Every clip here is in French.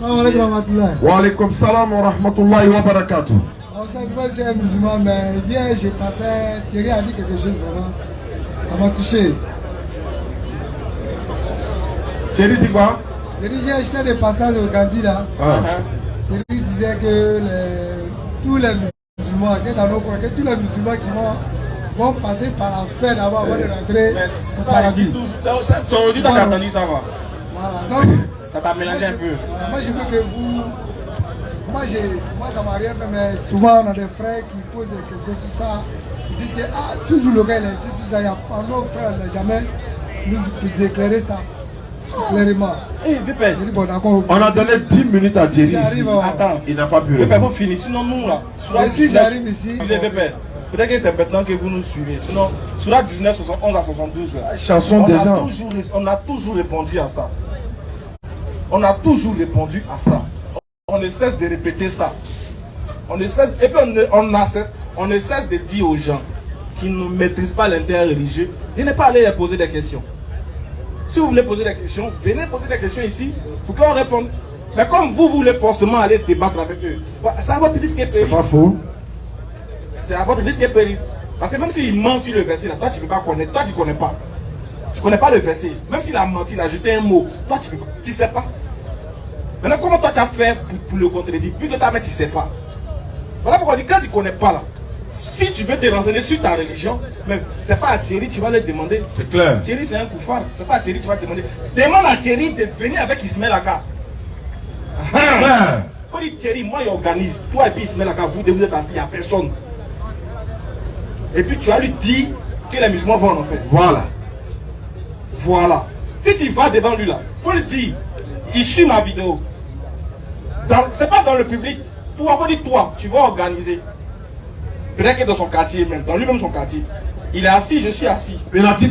Wa alaykum salam wa rahmatullahi wa barakatuh. Moi, je suis un musulman, mais hier, j'ai passé. Thierry a dit quelque chose vraiment. Ça m'a touché. Thierry dit quoi? Thierry, hier, j'étais de passage au Gandhi là. Thierry disait que tous les musulmans, que dans nos coins, que tous les musulmans qui vont passer par la fin d'abord avant de rentrer au paradis. Ça aujourd'hui, t'as entendu ça va. Voilà. Donc, ça t'a mélangé un peu. Moi, je veux que vous. Moi, ça m'a rien fait, mais souvent, on a des frères qui posent des questions sur ça. Ils disent que toujours le gars, il insiste sur ça. Il y a pas nos frères, n'a jamais nous éclairer ça clairement. Bon, on a donné 10 minutes à Thierry. Attends, il n'a pas pu répondre. Vous finissez, sinon nous là. Si j'arrive ici. Peut-être que c'est maintenant que vous nous suivez. Sinon, sur la 19, 71 à 72, chanson des gens. On a toujours répondu à ça. On a toujours répondu à ça. On ne cesse de répéter ça. On ne cesse, et puis on ne cesse de dire aux gens qui ne maîtrisent pas l'interreligieux de ne pas aller leur poser des questions. Si vous voulez poser des questions, venez poser des questions ici pour qu'on réponde. Mais comme vous voulez forcément aller débattre avec eux, c'est à votre risque et péril. C'est pas faux. C'est à votre risque et péril. Parce que même s'il ment sur le verset, là, toi tu ne peux pas connaître, toi tu ne connais pas. Tu ne connais pas le verset. Même s'il a menti, il a jeté un mot, toi tu ne sais pas. Maintenant, comment toi tu as fait pour le contredire? Vu que ta mère tu ne sais pas. Voilà pourquoi on dit, quand tu ne connais pas là, si tu veux te renseigner sur ta religion, mais c'est pas à Thierry, tu vas le demander. C'est clair. Thierry c'est un koufar, c'est pas à Thierry, tu vas te demander. Demande à Thierry de venir avec Ismaël Aka. Quand dit Thierry, moi j'organise, toi et puis Ismaël Aka, vous êtes assis, il n'y a personne. Et puis tu vas lui dire que les musulmans vont en fait. Voilà. Voilà. Si tu vas devant lui là, il faut le dire, il suit ma vidéo. C'est pas dans le public. Toi, faut dire toi, tu vas organiser. Peut-être que dans son quartier même, dans lui-même son quartier. Il est assis, je suis assis. Penalty.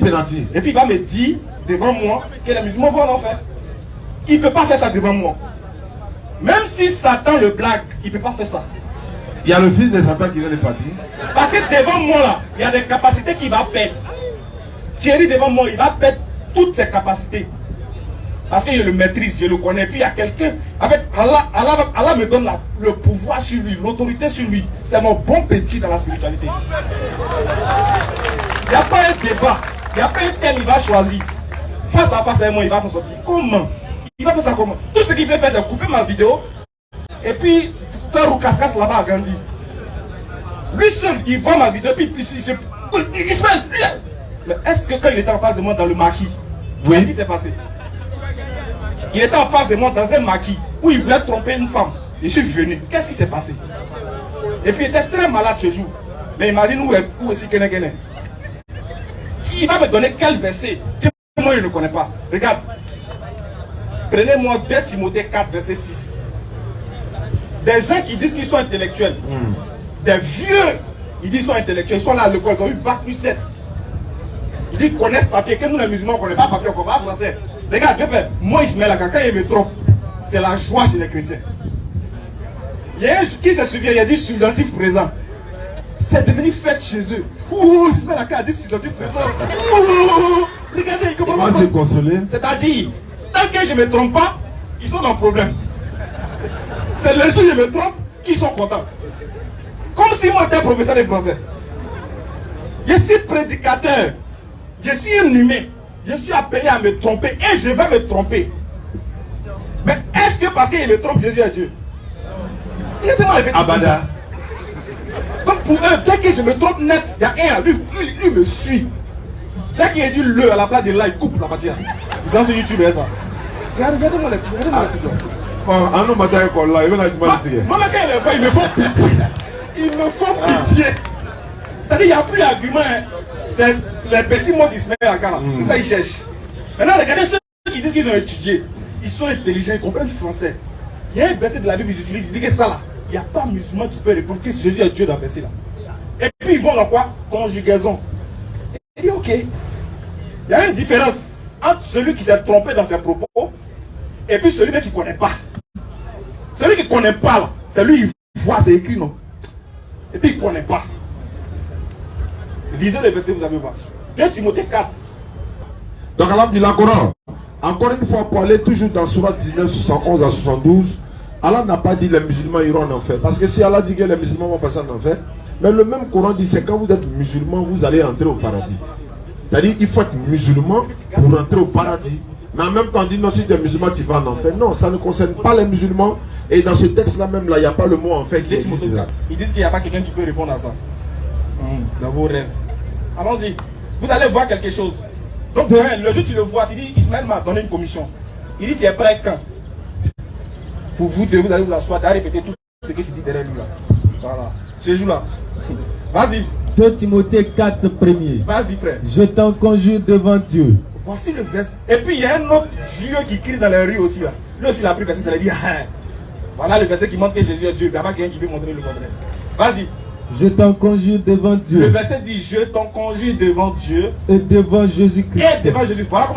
Et puis il va me dire devant moi que les musulmans vont en faire. Il ne peut pas faire ça devant moi. Même si Satan le blague, il ne peut pas faire ça. Il y a le fils de Satan qui vient de partir. Parce que devant moi là, il y a des capacités qu'il va perdre. Thierry devant moi, il va perdre toutes ses capacités. Parce que je le maîtrise, je le connais. Puis il y a quelqu'un, avec Allah me donne le pouvoir sur lui, l'autorité sur lui. C'est mon bon petit dans la spiritualité. Il n'y a pas un débat, il n'y a pas un thème, il va choisir. Face à face avec moi, il va s'en sortir. Comment? Il va faire ça comment? Tout ce qu'il peut faire, c'est couper ma vidéo et puis faire roucasse là-bas à Gandhi. Lui seul, il voit ma vidéo, puis il se fait. Mais est-ce que quand il était en face de moi dans le maquis, qu'est-ce qui s'est passé? Il était en face de moi dans un maquis où il voulait tromper une femme. Je suis venu. Qu'est-ce qui s'est passé? Et puis il était très malade ce jour. Mais imagine où est Kene. Il va me donner quel verset que moi je ne connais pas. Regarde. Prenez-moi 2 Timothée 4, verset 6. Des gens qui disent qu'ils sont intellectuels. Des vieux, ils disent qu'ils sont intellectuels. Ils sont là à l'école, ils ont eu bac plus 7. Ils disent qu'ils connaissent papier. Que nous les musulmans, on ne connaît pas papier, on ne connaît pas français. Regarde, moi Ismaël Aka, quand il me trompe, c'est la joie chez les chrétiens. Il y a un qui se souvient, il a dit subjonctif présent. C'est devenu fête chez eux. Ouh, Ismaël Aka a dit subjonctif présent. Ouh, regardez, il comprend pas. C'est consolé. C'est-à-dire, tant que je ne me trompe pas, ils sont dans le problème. C'est le jour où je me trompe qu'ils sont contents. Comme si moi j'étais professeur de français. Je suis prédicateur. Je suis un humain. Je suis appelé à me tromper et je vais me tromper. Mais est-ce que parce qu'il me trompe, Jésus est Dieu? Il est tellement répété. Abada. Donc pour eux, dès que je me trompe net, il y a un, lui me suit. Dès qu'il a dit le à la place de là, il coupe la matière. Ils sont sur YouTube, ça. Regardez-moi les trucs. Un homme matin, là, il va dans Moi, quand il les voit, il me faut pitié. Il me faut pitié. C'est-à-dire, il n'y a plus d'argument. C'est les petits mots d'Ismaël Aka. C'est ça qu'ils cherchent. Maintenant, regardez ceux qui disent qu'ils ont étudié. Ils sont intelligents, ils comprennent le français. Il y a un verset de la Bible qu'ils utilisent. Ils disent que ça là, il n'y a pas un musulman qui peut répondre que Jésus est Dieu dans le verset là. Et puis ils vont dans quoi? Conjugaison. Il dit ok. Il y a une différence entre celui qui s'est trompé dans ses propos et puis celui qui ne connaît pas. Celui qui ne connaît pas, là, c'est lui, il voit, c'est écrit, non? Et puis il ne connaît pas. Lisez le verset, vous avez voir. 2 Timothée 4. Donc, Allah dit la Coran. Encore une fois, pour aller toujours dans Surat 19, 71 à 72, Allah n'a pas dit les musulmans iront en enfer. Parce que si Allah dit que les musulmans vont passer en enfer, mais le même Coran dit c'est quand vous êtes musulman, vous allez entrer au paradis. C'est-à-dire qu'il faut être musulman pour entrer au paradis. Mais en même temps, on dit non, si tu es musulman, tu vas en enfer. Non, ça ne concerne pas les musulmans. Et dans ce texte-là même, là, il n'y a pas le mot enfer qui existe là. Ils disent qu'il n'y a pas quelqu'un qui peut répondre à ça. Dans vos rêves. Allons-y. Vous allez voir quelque chose. Donc, le jour où tu le vois, tu dis, Ismaël m'a donné une commission. Il dit, tu es prêt quand? Pour vous deux, vous allez vous asseoir, tu as répété tout ce que tu dis derrière lui là. Voilà. Ce jour-là. Vas-y. 2 Timothée 4 premier. Vas-y, frère. Je t'en conjure devant Dieu. Voici le verset. Et puis, il y a un autre vieux qui crie dans les rues aussi là. Lui aussi, il a pris le verset, ça lui dit, ah, voilà le verset qui montre que Jésus est Dieu. Il n'y a pas quelqu'un qui peut montrer le contraire. Vas-y. Je t'en conjure devant Dieu. Le verset dit, je t'en conjure devant Dieu. Et devant Jésus-Christ. Et devant Jésus. Voilà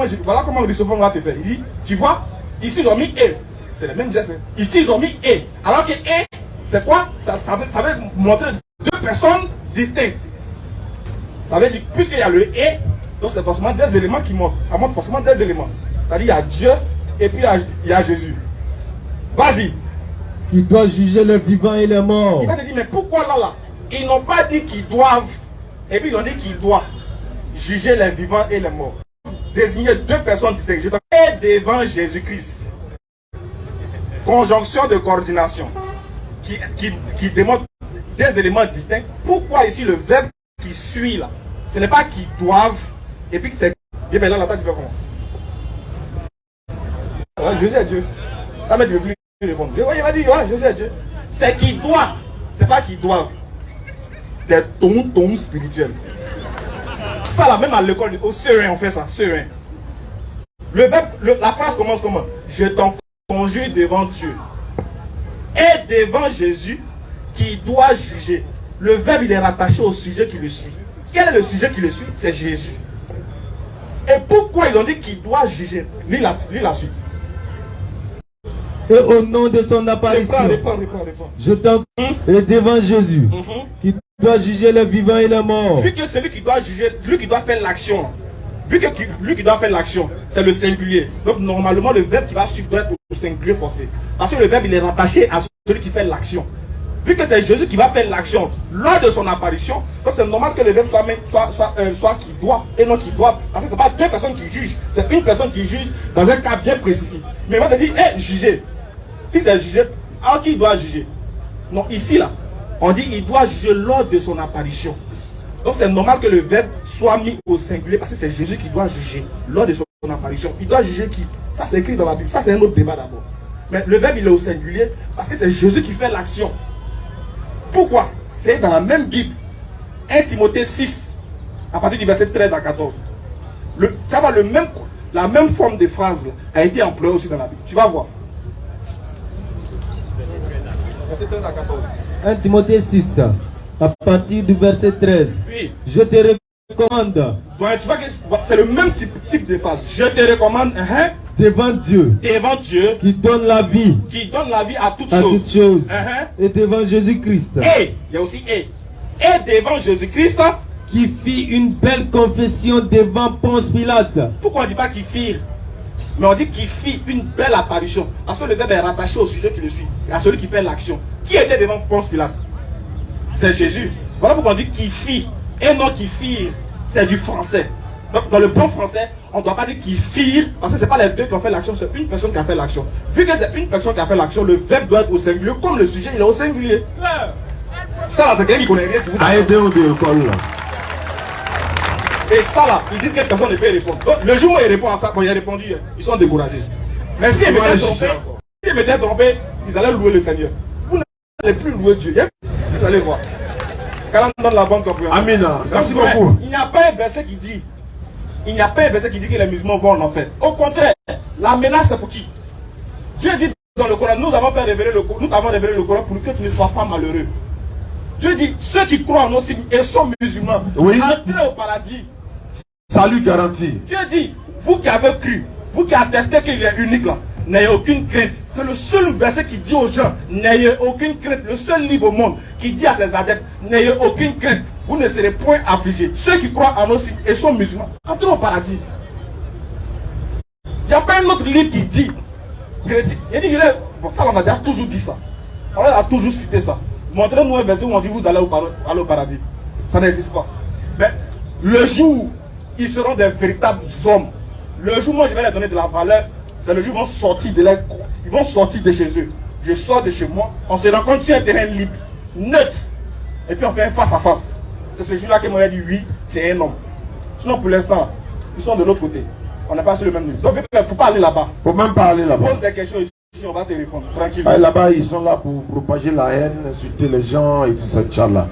comment le receveur va te faire. Il dit, tu vois, ici ils ont mis et. C'est le même geste. Ici ils ont mis et. Alors que et, c'est quoi? Ça veut montrer deux personnes distinctes. Ça veut dire, puisqu'il y a le et, donc c'est forcément des éléments qui montrent. Ça montre forcément des éléments. C'est-à-dire, il y a Dieu et puis il y a Jésus. Vas-y. Qui doit juger les vivants et les morts. Il va te dire, mais pourquoi là? Ils n'ont pas dit qu'ils doivent, et puis ils ont dit qu'ils doivent juger les vivants et les morts. Désigner deux personnes distinctes. Et devant Jésus-Christ. Conjonction de coordination qui démontre des éléments distincts. Pourquoi ici le verbe qui suit là? Ce n'est pas qu'ils doivent, et puis c'est. Et bien là, la tête, tu fais comment? Ouais, Jésus est Dieu. Ah, mais tu ne veux plus répondre. Il va dire, ouais, Jésus est Dieu. C'est qu'ils doivent, c'est pas qu'ils doivent. Des tons spirituels. Ça là, même à l'école, au serein, on fait ça, serein. Le verbe, la phrase commence comment? Je t'en conjure devant Dieu et devant Jésus qui doit juger. Le verbe, il est rattaché au sujet qui le suit. Quel est le sujet qui le suit? C'est Jésus. Et pourquoi ils ont dit qu'il doit juger? Lis la suite. Et au nom de son apparition, Réponds. je t'en et devant Jésus, qui doit juger les vivants et les morts. Vu que c'est lui qui doit juger, lui qui doit faire l'action, vu que lui qui doit faire l'action, c'est le singulier. Donc normalement le verbe qui va suivre doit être au singulier forcé. Parce que le verbe il est rattaché à celui qui fait l'action. Vu que c'est Jésus qui va faire l'action lors de son apparition, donc c'est normal que le verbe soit qui doit et non qui doit. Parce que ce n'est pas deux personnes qui jugent, c'est une personne qui juge dans un cas bien précis. Mais il va te dire, juger. Si c'est juger, alors qui doit juger? Non, ici là, on dit il doit juger lors de son apparition. Donc c'est normal que le verbe soit mis au singulier parce que c'est Jésus qui doit juger lors de son apparition. Il doit juger qui? Ça c'est écrit dans la Bible, ça c'est un autre débat d'abord. Mais le verbe il est au singulier parce que c'est Jésus qui fait l'action. Pourquoi? C'est dans la même Bible, 1 Timothée 6, à partir du verset 13 à 14. Ça va la même forme de phrase a été employée aussi dans la Bible. Tu vas voir. Verset 13 à 14. 1 Timothée 6, à partir du verset 13. Oui. Je te recommande. Donc, tu vois que c'est le même type de phrase. Je te recommande devant Dieu, qui donne la vie, à toutes choses. Et devant Jésus-Christ. Et il y a aussi et devant Jésus-Christ, qui fit une belle confession devant Ponce Pilate. Pourquoi on ne dit pas qu'il fit, mais on dit qu'il fit une belle apparition? Parce que le verbe est rattaché au sujet qui le suit, à celui qui fait l'action. Qui était devant Ponce Pilate? C'est Jésus. Voilà pourquoi on dit qu'il fit et non qu'il fit. C'est du français. Donc dans le bon français, on ne doit pas dire qu'ils firent, parce que ce n'est pas les deux qui ont fait l'action, c'est une personne qui a fait l'action. Vu que c'est une personne qui a fait l'action, le verbe doit être au singulier, comme le sujet il est au singulier. Ça là, c'est quelqu'un qui connaît rien. Et ça là, ils disent que personne ne peut répondre. Donc le jour où il répond à ça, quand il a répondu, ils sont découragés. Mais si ils m'étaient trompés, ils allaient louer le Seigneur. Vous n'allez plus louer Dieu. Vous allez voir. Quand on donne la bonne compréhension. Amina, merci beaucoup. Il n'y a pas un verset qui dit. Il n'y a pas un verset qui dit que les musulmans vont en enfer. Au contraire, la menace c'est pour qui? Dieu dit dans le Coran, nous avons révélé le Coran pour que tu ne sois pas malheureux. Dieu dit, ceux qui croient en nous et sont musulmans, entrez au paradis. Salut garanti. Dieu dit, vous qui avez cru, vous qui attestez qu'il est unique là, n'ayez aucune crainte. C'est le seul verset qui dit aux gens, n'ayez aucune crainte. Le seul livre au monde qui dit à ses adeptes, n'ayez aucune crainte. Vous ne serez point affligés. Ceux qui croient en nous et sont musulmans, entrez au paradis. Il n'y a pas un autre livre qui dit. Bon, ça, on a déjà toujours dit ça. On a toujours cité ça. Montrez-nous un verset où on dit vous allez au paradis. Ça n'existe pas. Mais le jour, ils seront des véritables hommes. Le jour où moi je vais leur donner de la valeur, c'est le jour où ils vont sortir ils vont sortir de chez eux. Je sors de chez moi, on se rencontre sur un terrain libre, neutre. Et puis on fait un face à face. C'est ce jour-là que moi j'ai dit oui, c'est un homme. Sinon pour l'instant, ils sont de l'autre côté. On n'est pas sur le même niveau. Donc il ne faut pas aller là-bas. Il ne faut même pas aller là-bas. Pose des questions ici, on va te répondre tranquillement. Là-bas, ils sont là pour propager la haine, insulter les gens et tout ça, Inch'Allah.